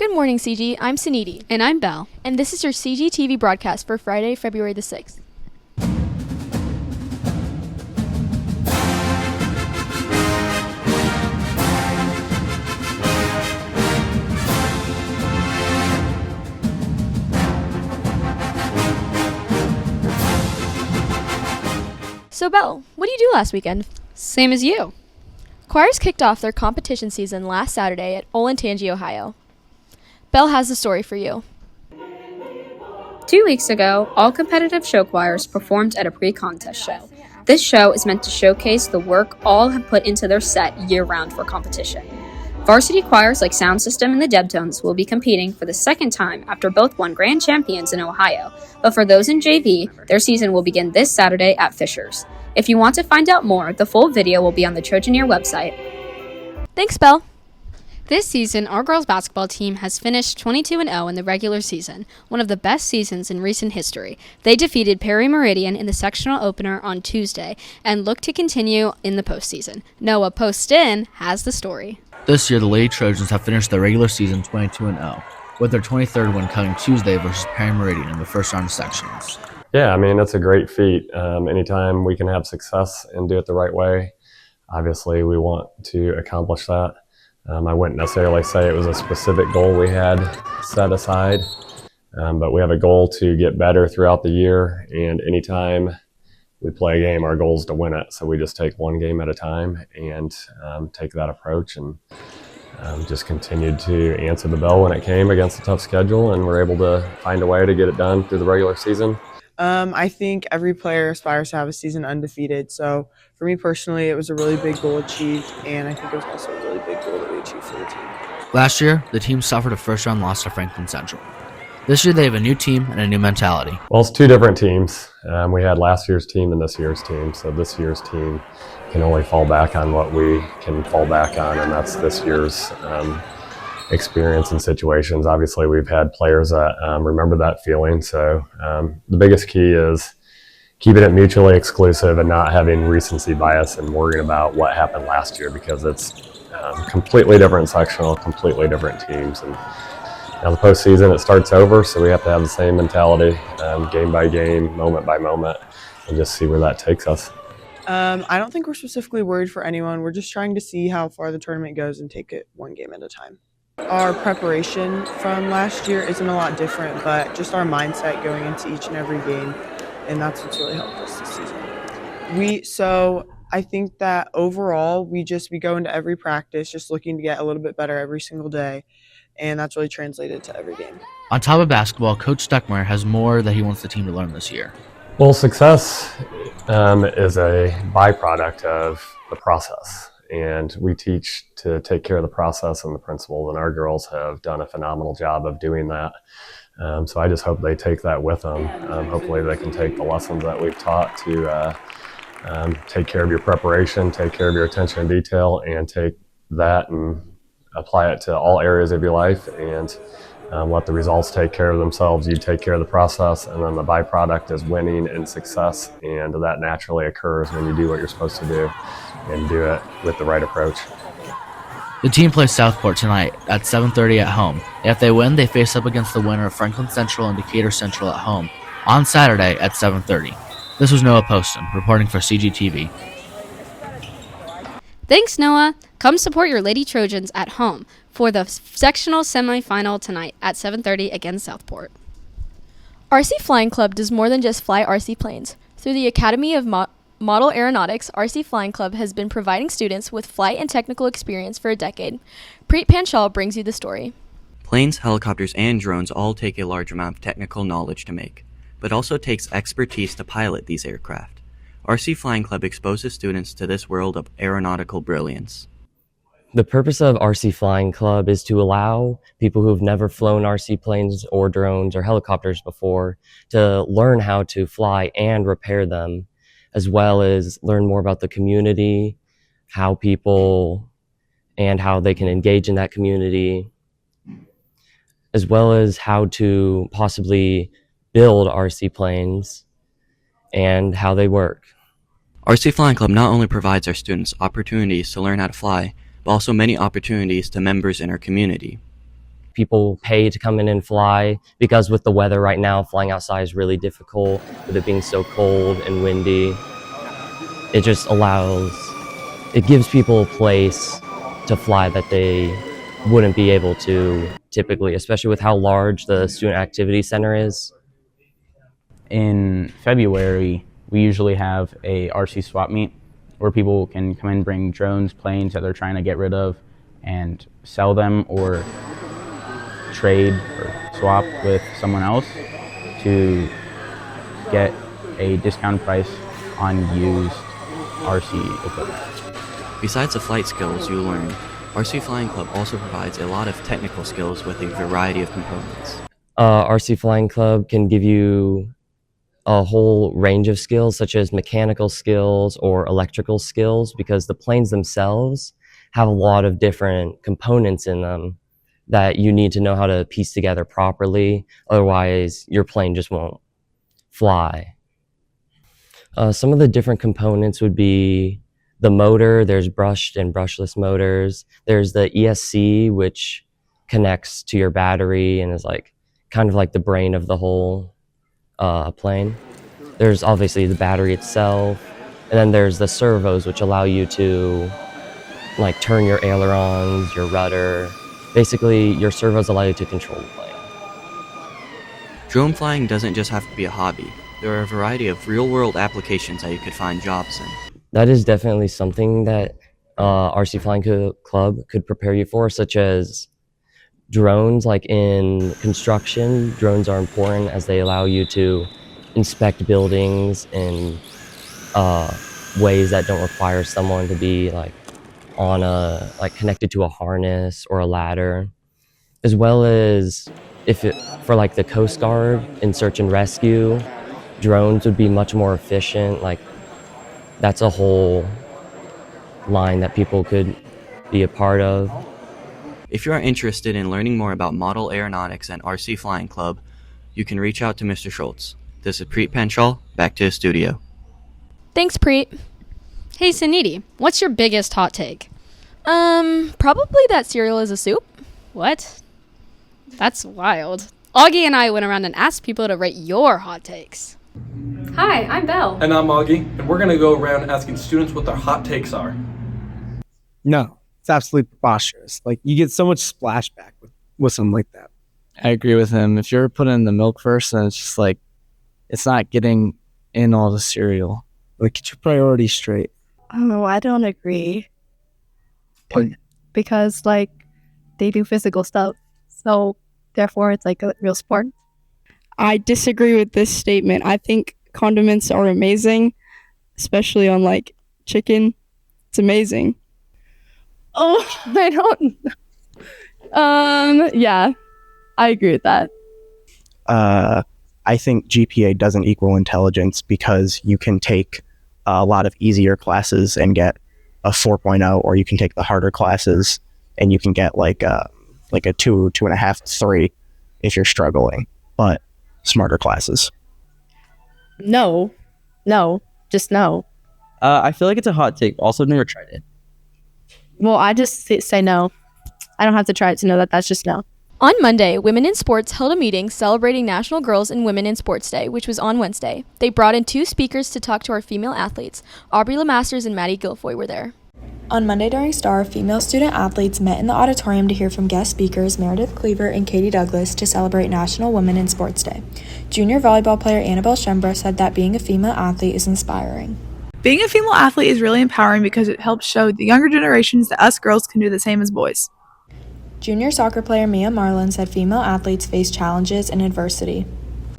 Good morning, CG. I'm Suniti. And I'm Belle. And this is your CGTV Broadcast for Friday, February the 6th. So, Belle, what did you do last weekend? Same as you. Choirs kicked off their competition season last Saturday at Olentangy, Ohio. Belle has the story for you. 2 weeks ago, all competitive show choirs performed at a pre-contest show. This show is meant to showcase the work all have put into their set year-round for competition. Varsity choirs like Sound System and the Debtones will be competing for the second time after both won grand champions in Ohio. But for those in JV, their season will begin this Saturday at Fisher's. If you want to find out more, the full video will be on the Trojan website. Thanks, Belle. This season, our girls basketball team has finished 22-0 in the regular season, one of the best seasons in recent history. They defeated Perry Meridian in the sectional opener on Tuesday and look to continue in the postseason. Noah Postin has the story. This year, the Lady Trojans have finished their regular season 22-0, with their 23rd win coming Tuesday versus Perry Meridian in the first round of sections. Yeah, I mean, that's a great feat. Anytime we can have success and do it the right way, obviously we want to accomplish that. I wouldn't necessarily say it was a specific goal we had set aside, but we have a goal to get better throughout the year, and anytime we play a game, our goal is to win it. So we just take one game at a time and take that approach and just continued to answer the bell when it came against a tough schedule, and we're able to find a way to get it done through the regular season. I think every player aspires to have a season undefeated. So for me personally, it was a really big goal achieved, and I think it was also a really big goal that we achieved for the team. Last year, the team suffered a first-round loss to Franklin Central. This year, they have a new team and a new mentality. Well, it's two different teams. We had last year's team and this year's team. So this year's team can only fall back on what we can fall back on, and that's this year's experience and situations. Obviously, we've had players that remember that feeling. So the biggest key is keeping it mutually exclusive and not having recency bias and worrying about what happened last year, because it's completely different sectional, completely different teams. And now the postseason, it starts over, so we have to have the same mentality, game by game, moment by moment, and just see where that takes us. I don't think we're specifically worried for anyone. We're just trying to see how far the tournament goes and take it one game at a time. Our preparation from last year isn't a lot different, but just our mindset going into each and every game, and that's what's really helped us this season. So I think that overall we go into every practice just looking to get a little bit better every single day, and that's really translated to every game. On top of basketball, Coach Stuckmeyer has more that he wants the team to learn this year. Well, success is a byproduct of the process. And we teach to take care of the process and the principles, and our girls have done a phenomenal job of doing that. So I just hope they take that with them. Hopefully they can take the lessons that we've taught to take care of your preparation, take care of your attention to detail, and take that and apply it to all areas of your life, and let the results take care of themselves. You take care of the process, and then the byproduct is winning and success, and that naturally occurs when you do what you're supposed to do and do it with the right approach. The team plays Southport tonight at 7:30 at home. If they win, they face up against the winner of Franklin Central and Decatur Central at home on Saturday at 7:30. This was Noah Poston reporting for CGTV. Thanks, Noah. Come support your Lady Trojans at home for the sectional semifinal tonight at 7:30 against Southport. RC Flying Club does more than just fly RC planes. Through the Academy of Model Aeronautics, RC Flying Club has been providing students with flight and technical experience for a decade. Preet Panchal brings you the story. Planes, helicopters, and drones all take a large amount of technical knowledge to make, but also takes expertise to pilot these aircraft. RC Flying Club exposes students to this world of aeronautical brilliance. The purpose of RC Flying Club is to allow people who have never flown RC planes or drones or helicopters before to learn how to fly and repair them, as well as learn more about the community, how they can engage in that community, as well as how to possibly build RC planes and how they work. RC Flying Club not only provides our students opportunities to learn how to fly, but also many opportunities to members in our community. people pay to come in and fly, because with the weather right now, flying outside is really difficult with it being so cold and windy. It just it gives people a place to fly that they wouldn't be able to typically, especially with how large the Student Activity Center is. In February, we usually have a RC swap meet where people can come and bring drones, planes that they're trying to get rid of and sell them or trade or swap with someone else to get a discounted price on used RC equipment. Besides the flight skills you learn, RC Flying Club also provides a lot of technical skills with a variety of components. RC Flying Club can give you a whole range of skills, such as mechanical skills or electrical skills, because the planes themselves have a lot of different components in them that you need to know how to piece together properly. Otherwise, your plane just won't fly. Some of the different components would be the motor. There's brushed and brushless motors. There's the ESC, which connects to your battery and is like kind of like the brain of the whole plane. There's obviously the battery itself, and then there's the servos, which allow you to like turn your ailerons, your rudder. Basically, your servos allow you to control the plane. Drone flying doesn't just have to be a hobby. There are a variety of real-world applications that you could find jobs in. That is definitely something that RC Flying Club could prepare you for, such as drones. Like in construction, drones are important as they allow you to inspect buildings in ways that don't require someone to be like connected to a harness or a ladder, as well as for like the Coast Guard in search and rescue, drones would be much more efficient. Like that's a whole line that people could be a part of. If you are interested in learning more about model aeronautics and RC Flying Club, you can reach out to Mr. Schultz. This is Preet Penchal, back to the studio. Thanks, Preet. Hey, Suniti, what's your biggest hot take? Probably that cereal is a soup. What? That's wild. Augie and I went around and asked people to rate your hot takes. Hi, I'm Belle. And I'm Augie, and we're going to go around asking students what their hot takes are. No, it's absolutely preposterous. Like, you get so much splashback with something like that. I agree with him. If you're putting in the milk first, then it's just like, it's not getting in all the cereal. Like, get your priorities straight. Oh, I don't agree. Because, like, they do physical stuff. So, therefore, it's like a real sport. I disagree with this statement. I think condiments are amazing, especially on, like, chicken. It's amazing. Oh, I don't... yeah, I agree with that. I think GPA doesn't equal intelligence, because you can take a lot of easier classes and get a 4.0, or you can take the harder classes and you can get like a 2.5, 3 if you're struggling, but smarter classes. No, just no. I feel like it's a hot take. Also, never tried it. Well, I just say no. I don't have to try it to know that that's just no. On Monday, Women in Sports held a meeting celebrating National Girls and Women in Sports Day, which was on Wednesday. They brought in 2 speakers to talk to our female athletes. Aubrey LeMasters and Maddie Guilfoy were there. On Monday during STAR, female student athletes met in the auditorium to hear from guest speakers Meredith Cleaver and Katie Douglas to celebrate National Women in Sports Day. Junior volleyball player Annabelle Shembra said that being a female athlete is inspiring. Being a female athlete is really empowering because it helps show the younger generations that us girls can do the same as boys. Junior soccer player Mia Marlin said female athletes face challenges and adversity.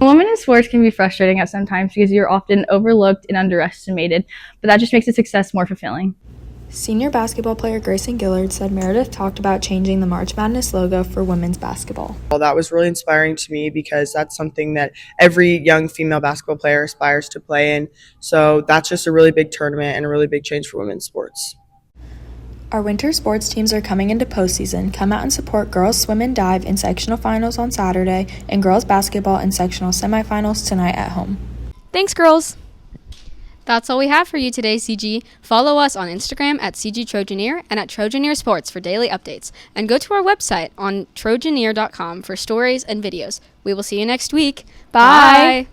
Women in sports can be frustrating at some times because you're often overlooked and underestimated, but that just makes the success more fulfilling. Senior basketball player Grayson Gillard said Meredith talked about changing the March Madness logo for women's basketball. Well, that was really inspiring to me because that's something that every young female basketball player aspires to play in. So that's just a really big tournament and a really big change for women's sports. Our winter sports teams are coming into postseason. Come out and support girls swim and dive in sectional finals on Saturday and girls basketball in sectional semifinals tonight at home. Thanks, girls. That's all we have for you today, CG. Follow us on Instagram at CG Trojaneer and at Trojaneer Sports for daily updates. And go to our website on trojaneer.com for stories and videos. We will see you next week. Bye.